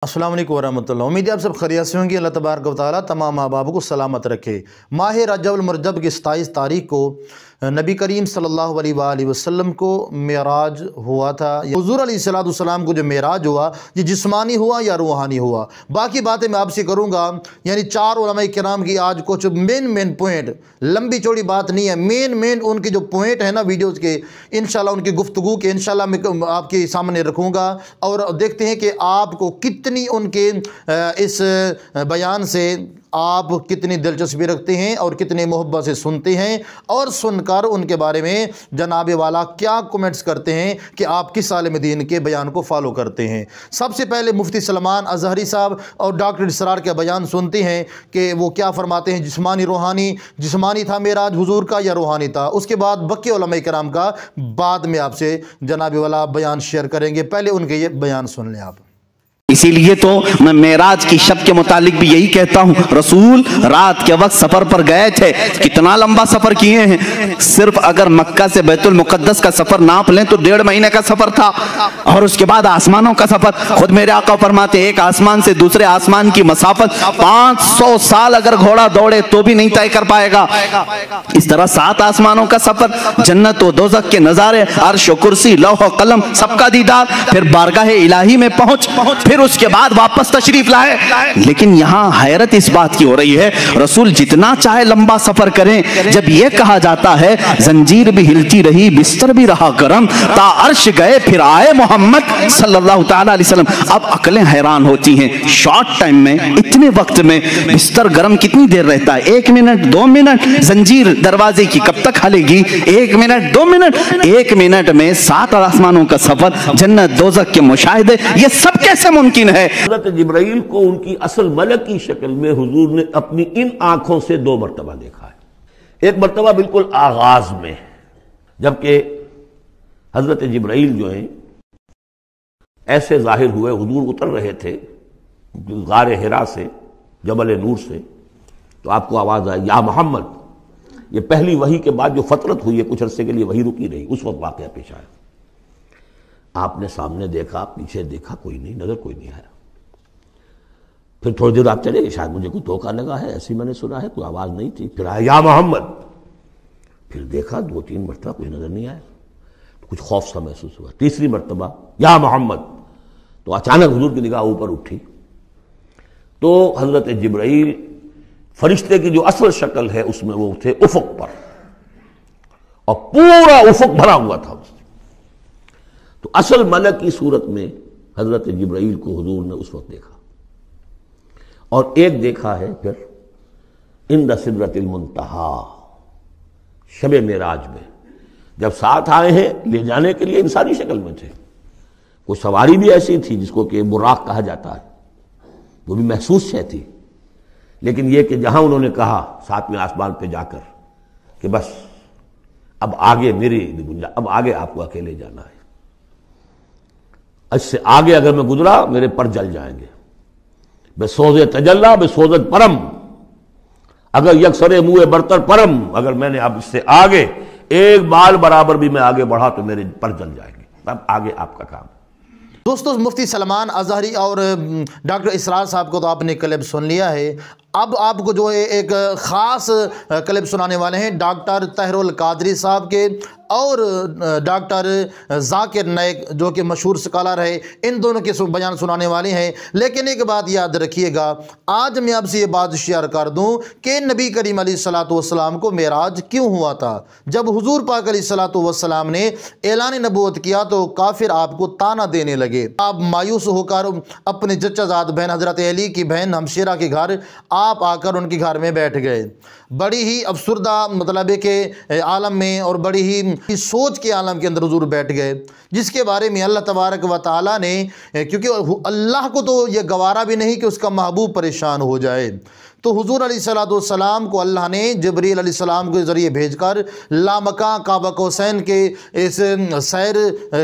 अस्सलाम वालेकुम वरहमतुल्लाह। उम्मीद है आप सब खैरियत से होंगे। अल्लाह तबारक व तआला तमाम माँ बाप को सलामत रखे। माह रजब मुरजब की 27 तारीख को नबी करीम सल्लल्लाहु अलैहि वसल्लम को मेराज हुआ था। हुज़ूर अलैहिस्सलाम को जो मेराज हुआ ये जिस्मानी हुआ या रूहानी हुआ, बाकी बातें मैं आपसे करूँगा। यानी 4 उलमा किराम की आज कुछ मेन पॉइंट, लंबी चौड़ी बात नहीं है, मेन उनके जो पॉइंट है ना वीडियोज़ के, इंशाल्लाह उनकी गुफ्तगू के इंशाल्लाह मैं आपके सामने रखूँगा और देखते हैं कि आपको कितनी उनके इस बयान से आप कितनी दिलचस्पी रखते हैं और कितनी मोहब्बत से सुनते हैं, और सुनकर उनके बारे में जनाब वाला क्या कमेंट्स करते हैं कि आप किस आलिम दीन के बयान को फॉलो करते हैं। सबसे पहले मुफ्ती सलमान अज़हरी साहब और डॉक्टर इसरार के बयान सुनते हैं कि वो क्या फरमाते हैं, जिस्मानी रूहानी, जिस्मानी था मेराज हुजूर का या रूहानी था। उसके बाद बकी उलमा किराम का बाद में आपसे जनाब वाला बयान शेयर करेंगे। पहले उनके ये बयान सुन लें आप। इसीलिए तो मैं मेराज की शब के मुतालिक भी यही कहता हूँ, रसूल रात के वक्त सफर पर गए थे। कितना लंबा सफर किए हैं, सिर्फ अगर मक्का से बैतुल मुकद्दस का सफर नाप लें तो 1.5 महीने का सफर था। और उसके बाद आसमानों का सफर, खुद मेरे आका फरमाते एक आसमान से दूसरे आसमान की मसाफत 500 साल अगर घोड़ा दौड़े तो भी नहीं तय कर पाएगा। इस तरह 7 आसमानों का सफर, जन्नत व दोज़ख के नजारे, अर्श कुर्सी लौह कलम सबका दीदार, फिर बारगाह इलाही में पहुंच, फिर उसके बाद वापस तशरीफ लाए। लेकिन यहां हैरत इस बात की हो रही है, रसूल जितना चाहे लंबा सफर करें, जब यह कहा जाता है जंजीर भी हिलती रही बिस्तर भी रहा गरम, ता अर्श गए फिर आए मोहम्मद सल्लल्लाहु ताला अलैहि वसल्लम। अब अकलें हैरान होती हैं, शॉर्ट टाइम में, इतने वक्त में बिस्तर गरम कितनी देर रहता है? 1 मिनट 2 मिनट, जंजीर दरवाजे की कब तक हलेगी? 1 मिनट 2 मिनट, 1 मिनट में 7 आसमानों का सफर, जन्नत दोज़ख के मुशाहिदे, ये सब कैसे मुमकिन है? हज़रत जिब्राइल को उनकी असल मलक की शक्ल में हुजूर ने अपनी इन आंखों से 2 मरतबा देखा है। एक मरतबा बिल्कुल आगाज में, जबकि हजरत जिब्राइल जो हैं ऐसे जाहिर हुए, हुजूर उतर रहे थे गारे हिरा से, जबल नूर से, तो आपको आवाज आई या मोहम्मद। ये पहली वही के बाद जो फतरत हुई है, कुछ अरसे के लिए वही रुकी रही, उस वक्त वाक़या पेश आया। आपने सामने देखा, पीछे देखा, कोई नहीं, नजर कोई नहीं आया। फिर थोड़ी देर आप चले, शायद मुझे कोई धोखा लगा है, ऐसी मैंने सुना है, कोई आवाज नहीं थी। फिर आया या मोहम्मद, फिर देखा 2-3 मरतबा कोई नजर नहीं आया, तो कुछ खौफ सा महसूस हुआ। तीसरी मरतबा या मोहम्मद, तो अचानक हुजूर की निगाह ऊपर उठी, तो हजरत जिब्राइल फरिश्ते की जो असल शक्ल है उसमें वो थे उफक पर, और पूरा उफक भरा हुआ था। तो असल मलक की सूरत में हजरत जिब्राइल को हुजूर ने उस वक्त देखा। और एक देखा है फिर इंद सिदरतिल मुंतहा, शब मेराज में, जब साथ आए हैं ले जाने के लिए इंसानी शक्ल में थे। वो सवारी भी ऐसी थी जिसको कि बुराक कहा जाता है, वो भी महसूस है थी। लेकिन यह कि जहां उन्होंने कहा 7वें आसमान पे जाकर कि बस अब आगे मेरी गुंजाइश, अब आगे आपको अकेले जाना है, इससे आगे अगर मैं गुजरा मेरे पर जल जाएंगे। बेसोज़े तजल्ला बेसोज़त परम, अगर यकसरे मुए बरतर परम, अगर मैंने अब इससे आगे एक बाल बराबर भी मैं आगे बढ़ा तो मेरे पर जल जाएंगे, अब आगे आपका काम। दोस्तों, मुफ्ती सलमान अज़हरी और डॉक्टर इसरार साहब को तो आपने क्लिप सुन लिया है। अब आपको जो है एक ख़ास क्लिप सुनाने वाले हैं डॉक्टर तहरुल कादरी साहब के और डॉक्टर जाकिर नाइक जो कि मशहूर स्कॉलर है, इन दोनों के बयान सुनाने वाले हैं। लेकिन एक बात याद रखिएगा, आज मैं आपसे ये बात शेयर कर दूं कि नबी करीम अलैहिस्सलातु वस्सलाम को मेराज क्यों हुआ था। जब हुजूर पाक अलैहिस्सलातु वस्सलाम ने ऐलान नबूवत किया तो काफिर आपको ताना देने लगे। आप मायूस होकर अपने चचाजाद बहन हजरत अली की बहन हमशेरा के घर आप आकर उनके घर में बैठ गए। बड़ी ही अफसुर्दा मतलब के आलम में और बड़ी ही सोच के आलम के अंदर हुजूर बैठ गए, जिसके बारे में अल्लाह तबारक व तआला ने, क्योंकि अल्लाह को तो यह गवारा भी नहीं कि उसका महबूब परेशान हो जाए, تو حضور علیہ الصلوۃ والسلام کو اللہ نے جبریل علیہ السلام کے ذریعے بھیج کر لامکاں کعبہ قوسین کے اس سیر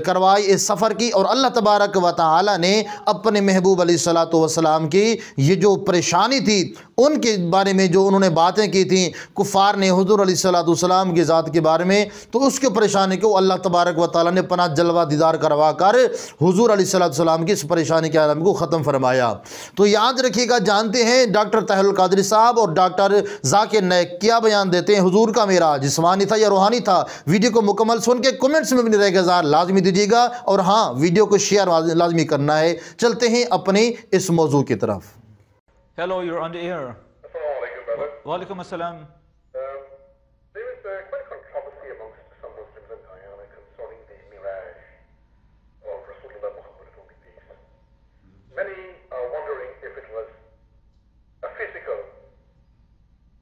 کروائی، اس سفر کی، اور اللہ تبارک و تعالی نے اپنے محبوب علیہ الصلوۃ والسلام کی یہ جو پریشانی تھی ان کے بارے میں جو انہوں نے باتیں کی تھیں کفار نے حضور علیہ الصلوۃ والسلام کی ذات کے بارے میں، تو اس کے پریشانی کو اللہ تبارک و تعالی نے پناہ جلوہ دیدار کروا کر حضور علیہ الصلوۃ والسلام کی اس پریشانی کے عالم کو ختم فرمایا۔ تو یاد رکھیے گا، جانتے ہیں ڈاکٹر طاہر القادری صاحب اور ڈاکٹر ذاکر نائک کیا بیان دیتے ہیں، حضور کا معراج جسمانی تھا یا روحانی تھا؟ ویڈیو کو مکمل سن کے کمنٹس میں اپنی رائے کا اظہار لازمی دیجیے گا، اور ہاں ویڈیو کو شیئر لازمی کرنا ہے۔ چلتے ہیں اپنے اس موضوع کی طرف۔ Hello, you're on the air. Assalamualaikum, brother. Walaikum assalam. There is quite a controversy amongst some Muslims in Guyana concerning the Miraj of Rasulullah Muhammad whom be peace. Many are wondering if it was a physical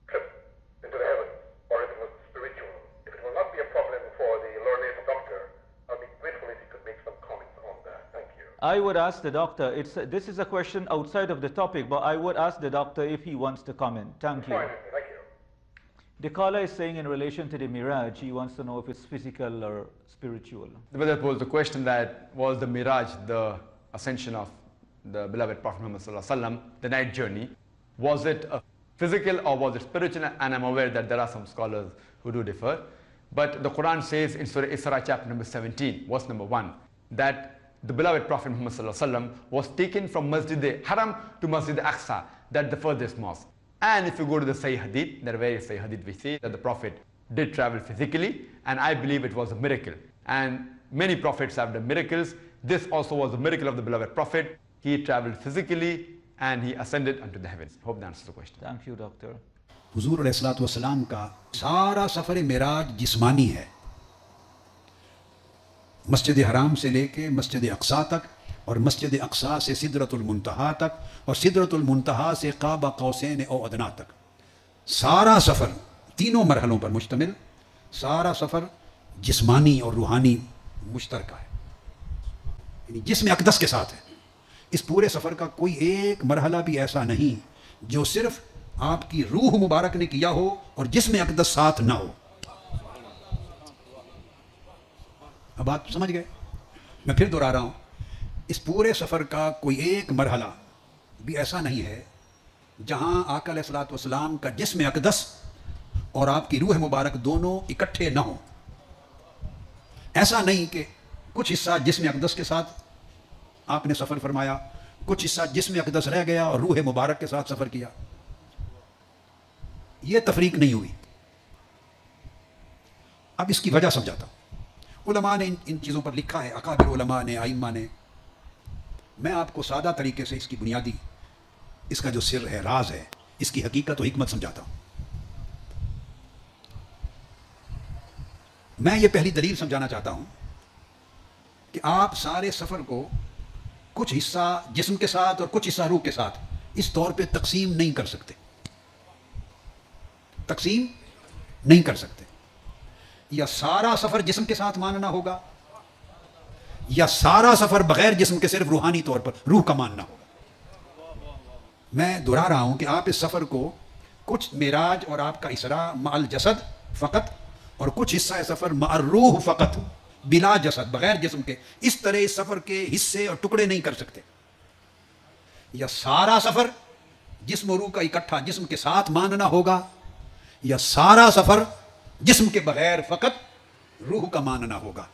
trip into the heavens or if it was spiritual. If it will not be a problem for the learned doctor, I'll be grateful if he could make some comments on that. Thank you. I would ask the doctor, this is a question outside of the topic, but I would ask the doctor if he wants to comment. Thank you. Fine, thank you. The caller is saying in relation to the Miraj, he wants to know if it's physical or spiritual. The brother posed the question that was the Miraj, the ascension of the beloved Prophet Muhammad Sallallahu Alaihi Wasallam, the night journey, was it a physical or was it spiritual? And I'm aware that there are some scholars who do differ. But the Quran says in Surah Isra chapter number 17, verse number 1, that the beloved Prophet Muhammad Sallallahu Alaihi Wasallam was taken from Masjid Haram to Masjid Aqsa, that the furthest mosque. And if you go to the Sahih Hadith, there are various Sahih Hadith which say that the Prophet did travel physically, and I believe it was a miracle. And many prophets have done miracles. This also was a miracle of the beloved Prophet. He traveled physically and he ascended unto the heavens. Hope that answers the question. Thank you, doctor. حضور علیہ الصلوۃ والسلام کا سارا سفر معراج جسمانی ہے، مسجد حرام سے لے کے مسجد اقصیٰ تک، اور مسجد اقصیٰ سے سدرۃ المنتہا تک، اور سدرۃ المنتہا سے قاب قوسین او ادنیٰ تک، سارا سفر تینوں مرحلوں پر مشتمل، سارا سفر جسمانی اور روحانی مشترکہ ہے، یعنی جسم اقدس کے ساتھ ہے۔ اس پورے سفر کا کوئی ایک مرحلہ بھی ایسا نہیں جو صرف آپ کی روح مبارک نے کیا ہو اور جسم اقدس ساتھ نہ ہو۔ اب بات سمجھ گئے؟ میں پھر دہرا رہا ہوں، اس پورے سفر کا کوئی ایک مرحلہ بھی ایسا نہیں ہے جہاں آقا علیہ الصلوۃ والسلام کا جسم اقدس اور آپ کی روح مبارک دونوں اکٹھے نہ ہوں۔ ایسا نہیں کہ کچھ حصہ جسم اقدس کے ساتھ آپ نے سفر فرمایا، کچھ حصہ جسم اقدس رہ گیا اور روح مبارک کے ساتھ سفر کیا، یہ تفریق نہیں ہوئی۔ اب اس کی وجہ سمجھاتا ہوں۔ علماء نے ان چیزوں پر لکھا ہے، اکابر علماء نے، ائمہ نے۔ میں آپ کو سادہ طریقے سے اس کی بنیادی، اس کا جو سر ہے، راز ہے، اس کی حقیقت و حکمت سمجھاتا ہوں۔ میں یہ پہلی دلیل سمجھانا چاہتا ہوں کہ آپ سارے سفر کو کچھ حصہ جسم کے ساتھ اور کچھ حصہ روح کے ساتھ اس طور پہ تقسیم نہیں کر سکتے، تقسیم نہیں کر سکتے۔ یا سارا سفر جسم کے ساتھ ماننا ہوگا، یا سارا سفر بغیر جسم کے صرف روحانی طور پر روح کا ماننا ہوگا۔ میں دہرا رہا ہوں کہ آپ اس سفر کو کچھ معراج اور آپ کا اسراء مع الجسد فقط، اور کچھ حصہ سفر مع الروح فقط، بلا جسد، بغیر جسم کے، اس طرح اس سفر کے حصے اور ٹکڑے نہیں کر سکتے۔ یا سارا سفر جسم و روح کا اکٹھا جسم کے ساتھ ماننا ہوگا، یا سارا سفر جسم کے بغیر فقط روح کا ماننا ہوگا۔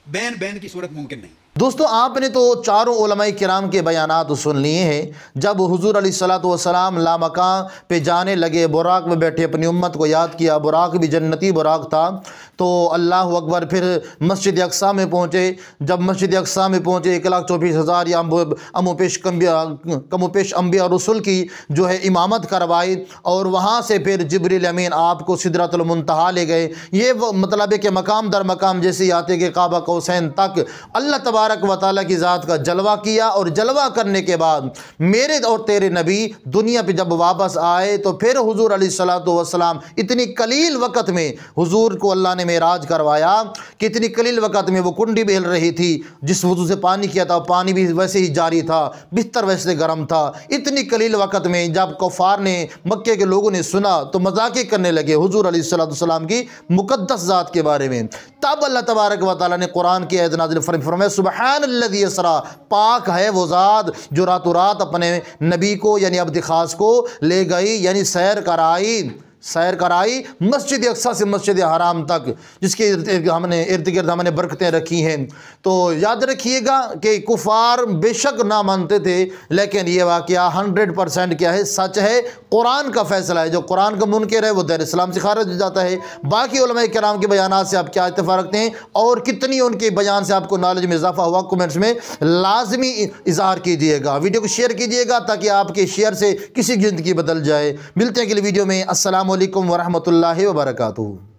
بین بین کی صورت ممکن نہیں۔ دوستو، آپ نے تو چاروں علماء کرام کے بیانات سن لیے ہیں۔ جب حضور علیہ الصلوۃ والسلام لامکاں پہ جانے لگے، براق میں بیٹھے اپنی امت کو یاد کیا، براق بھی جنتی براق تھا، تو اللہ اکبر، پھر مسجد اقصیٰ میں پہنچے۔ جب مسجد اقصیٰ میں پہنچے، 1,24,000 یا کم و پیش انبیاء اور رسول کی جو ہے امامت کروائی، اور وہاں سے پھر جبریل امین آپ کو سدرۃ المنتہا لے گئے۔ یہ وہ مطلب ہے کہ مقام در مقام جیسے آتے کہ قاب قوسین تک اللہ تبارک तबारक व तआला की ज़ात का जलवा किया, और जलवा करने के बाद मेरे और तेरे नबी दुनिया पे जब वापस आए तो फिर हुजूर अलैहिस्सलातु वस्सलाम इतनी कलील वक़्त में हुजूर को अल्लाह ने मेराज करवाया कि इतनी कलील वक़्त में वो कुंडी बहल रही थी, जिस वजू से पानी किया था पानी भी वैसे ही जारी था, बिस्तर वैसे गर्म था। इतनी कलील वक़्त में जब कुफ़ार ने, मक्के के लोगों ने सुना तो मजाक करने लगे हुजूर अलैहिस्सलातु वस्सलाम की मुक़द्दस ज़ात के बारे में। तब अल्लाह तबारक व तआला ने कुरान की आयत नाज़िल फरमाया सुब्हानल्लज़ी यसरा, पाक है वो ज़ात जो रातों रात अपने नबी को यानी अब्द खास को ले गई, यानी सैर कराई मस्जिद अक्सा से मस्जिद हराम तक, जिसके इर्द गिर्द हमने बरकतें रखी हैं। तो याद रखिएगा कि कुफार बेशक ना मानते थे, लेकिन ये वाक़या 100% क्या है, सच है। कुरान का फ़ैसला है, जो कुरान का मुनकर है वो दीन इस्लाम से खारिज हो जाता है। बाकी उलमा किराम के बयानात से आप क्या इत्तेफाक रखते हैं और कितनी उनके बयान से आपको नॉलेज में इजाफा हुआ, कमेंट्स में लाजमी इजहार कीजिएगा। वीडियो को शेयर कीजिएगा ताकि आपके शेयर से किसी की ज़िंदगी बदल जाए। मिलते हैं अगली वीडियो में। अस्सलाम वालेकुम वरहमतुल्लाहि वबरकातुहू।